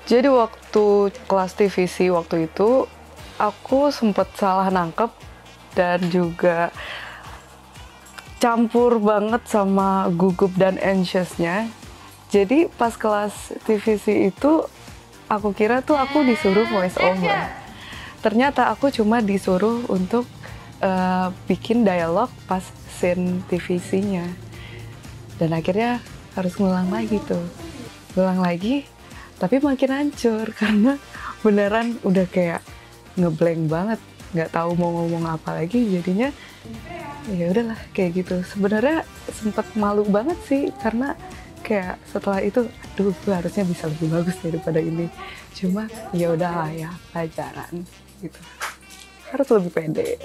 Jadi waktu kelas TVC waktu itu, aku sempat salah nangkep dan juga campur banget sama gugup dan anxiousnya. Jadi pas kelas TVC itu, aku kira tuh aku disuruh voice over. Ternyata aku cuma disuruh untuk bikin dialog pas scene TVC-nya. Dan akhirnya harus ngulang lagi tuh. Ngulang lagi, tapi makin hancur karena beneran udah kayak ngeblank banget, nggak tahu mau ngomong apa lagi, jadinya ya udahlah kayak gitu. Sebenarnya sempet malu banget sih karena kayak setelah itu, aduh gue harusnya bisa lebih bagus daripada ini. Cuma ya udahlah ya, pelajaran gitu. Harus lebih pede.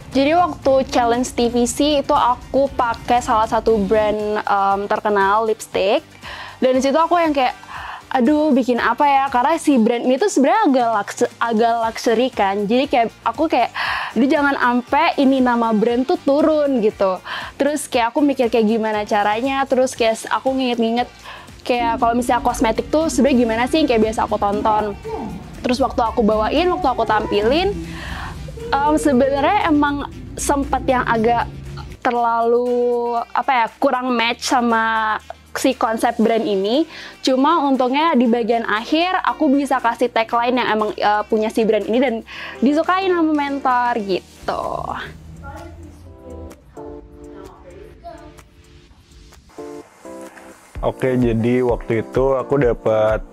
Jadi waktu challenge TVC itu aku pakai salah satu brand terkenal lipstick, dan di situ aku yang kayak aduh bikin apa ya, karena si brand ini tuh sebenarnya agak luxury kan, jadi kayak aku kayak aduh jangan ampe ini nama brand tuh turun gitu. Terus kayak aku mikir kayak gimana caranya, terus kayak aku nginget-nginget kayak kalau misalnya kosmetik tuh sebenarnya gimana sih yang kayak biasa aku tonton. Terus waktu aku bawain, waktu aku tampilin, sebenarnya emang sempat yang agak terlalu apa ya, kurang match sama si konsep brand ini. Cuma untungnya di bagian akhir aku bisa kasih tagline yang emang punya si brand ini dan disukain sama mentor gitu. Oke, jadi waktu itu aku dapat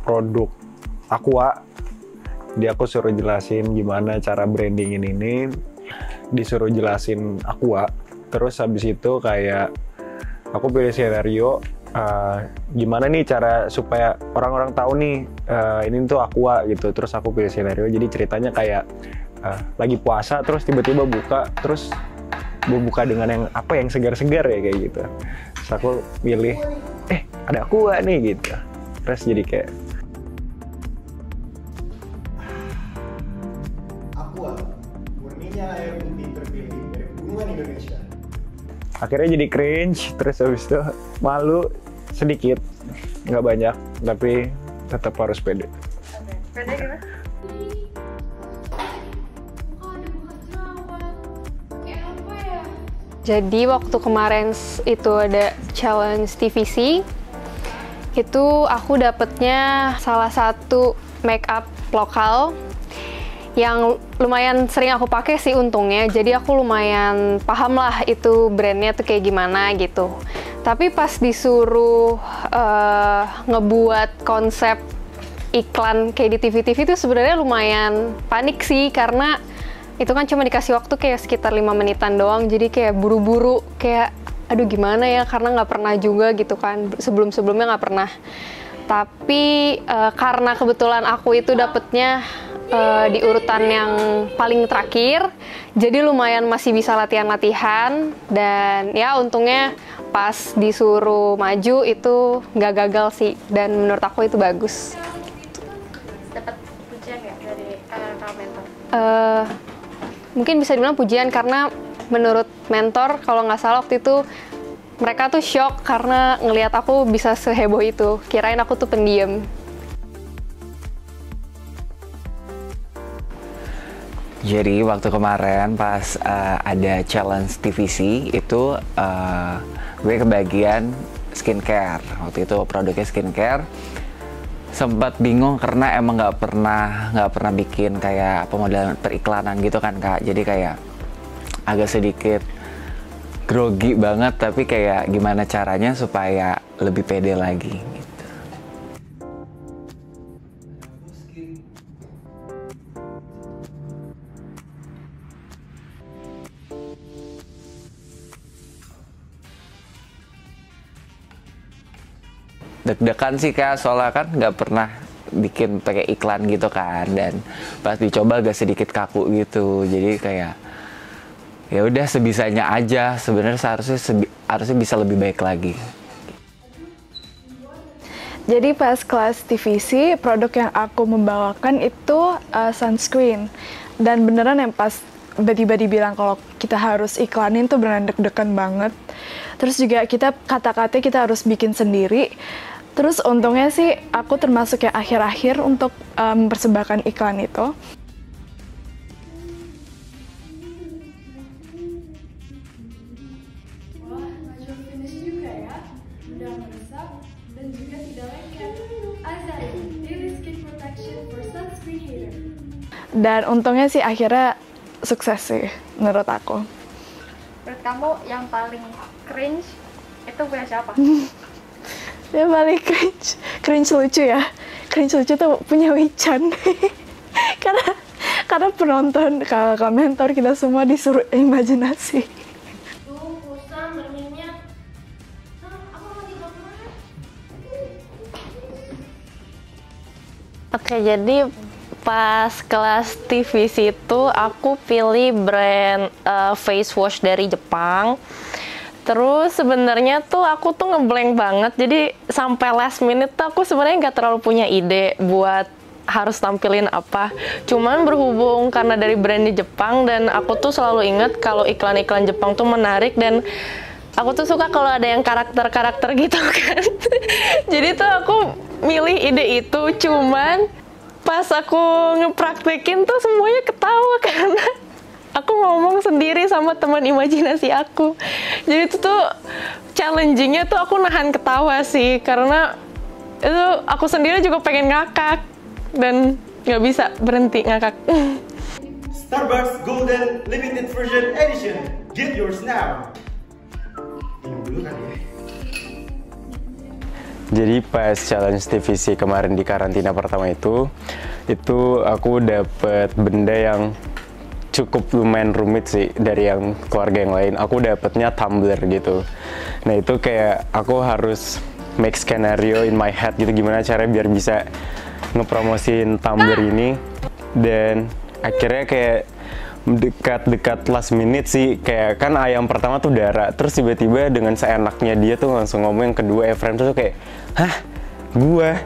produk Aqua. Dia aku suruh jelasin gimana cara brandingin ini, disuruh jelasin Aqua. Terus habis itu kayak aku pilih scenario, gimana nih cara supaya orang-orang tahu nih ini tuh Aqua gitu. Terus aku pilih scenario, jadi ceritanya kayak lagi puasa terus tiba-tiba buka, terus buka dengan yang apa yang segar-segar ya kayak gitu. Terus aku pilih, ada Aqua nih gitu. Terus jadi kayak Aqua, murninya air putih terpilih dari pegunungan Indonesia. akhirnya jadi cringe, terus habis itu malu sedikit, nggak banyak, tapi tetap harus pede. Pede gimana? Jadi waktu kemarin itu ada challenge TVC, itu aku dapetnya salah satu make up lokal yang lumayan sering aku pakai sih untungnya. Jadi aku lumayan paham lah itu brandnya tuh kayak gimana gitu. Tapi pas disuruh ngebuat konsep iklan kayak di TV-TV itu sebenarnya lumayan panik sih, karena itu kan cuma dikasih waktu kayak sekitar 5 menitan doang, jadi kayak buru-buru, kayak aduh gimana ya, karena nggak pernah juga gitu kan, sebelum-sebelumnya nggak pernah. Tapi karena kebetulan aku itu dapetnya di urutan yang paling terakhir, jadi lumayan masih bisa latihan-latihan, dan ya untungnya pas disuruh maju itu nggak gagal sih, dan menurut aku itu bagus. Dapat pujian nggak dari kakak mentor? Mungkin bisa dibilang pujian, karena menurut mentor kalau nggak salah waktu itu mereka tuh shock karena ngelihat aku bisa seheboh itu, kirain aku tuh pendiam. Jadi waktu kemarin pas ada challenge TVC itu gue kebagian skincare. Waktu itu produknya skincare. Sempat bingung karena emang nggak pernah bikin kayak pemodelan periklanan gitu kan Kak. Jadi kayak agak sedikit grogi banget, tapi kayak gimana caranya supaya lebih pede lagi gitu. Deg-degan sih Kak, soalnya kan nggak pernah bikin pakai iklan gitu kan, dan pas dicoba agak sedikit kaku gitu, jadi kayak ya udah sebisanya aja. Sebenarnya harusnya bisa lebih baik lagi. Jadi pas kelas TVC, produk yang aku membawakan itu sunscreen. Dan beneran yang pas tiba-tiba dibilang kalau kita harus iklanin tuh beneran deg-degan banget. Terus juga kata-kata kita harus bikin sendiri. Terus untungnya sih aku termasuk yang akhir-akhir untuk mempersembahkan iklan itu. Wah, natural finish juga ya. Mudah meresap dan juga tidak lengket. Azari, Daily Skin Protection for Sunscreen Hater. Dan untungnya sih akhirnya sukses sih menurut aku. Menurut kamu yang paling cringe itu punya siapa? Dia paling cringe lucu ya. Cringe lucu tuh punya Wichan. karena penonton, kalau komentar kita semua disuruh imajinasi. Tuh, pulsa mengingat. Aku lagi gambar. Oke, jadi pas kelas TVC itu aku pilih brand face wash dari Jepang. Terus sebenarnya tuh aku tuh ngeblank banget, jadi sampai last minute tuh aku sebenarnya nggak terlalu punya ide buat harus tampilin apa. Cuman berhubung karena dari brand di Jepang dan aku tuh selalu ingat kalau iklan-iklan Jepang tuh menarik dan aku tuh suka kalau ada yang karakter-karakter gitu kan. Jadi tuh aku milih ide itu, cuman pas aku ngepraktekin tuh semuanya ketawa karena aku ngomong sendiri sama teman imajinasi aku. Jadi itu tuh challenging-nya tuh aku nahan ketawa sih, karena itu aku sendiri juga pengen ngakak dan nggak bisa berhenti ngakak. Starbucks Golden Limited Version Edition. Get yours now. Minum dulu kan ya. Jadi pas challenge TVC kemarin di karantina pertama itu aku dapet benda yang cukup lumayan rumit sih dari yang keluarga yang lain. Aku dapetnya tumbler gitu. Nah itu kayak aku harus make scenario in my head gitu, gimana caranya biar bisa ngepromosin tumbler ini. Dan akhirnya kayak dekat last minute sih, kayak kan ayam pertama tuh Dara, terus tiba-tiba dengan seenaknya dia tuh langsung ngomong yang kedua Efrem tuh kayak, hah, gua.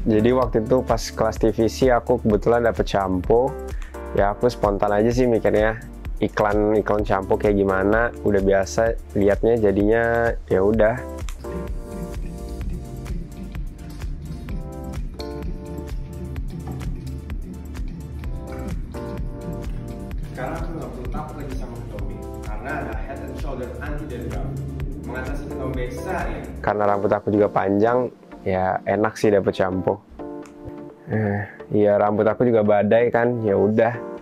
Jadi waktu itu pas kelas TVC aku kebetulan dapet shampoo. Ya aku spontan aja sih mikirnya iklan shampoo kayak gimana, udah biasa liatnya jadinya ya udah. Sekarang aku nggak perlu takut lagi sama ketombe karena ada Head and Shoulder Anti Dandruff mengatasi ketombe seharian. Karena rambut aku juga panjang, ya enak sih dapet shampoo. Iya rambut aku juga badai kan, ya udah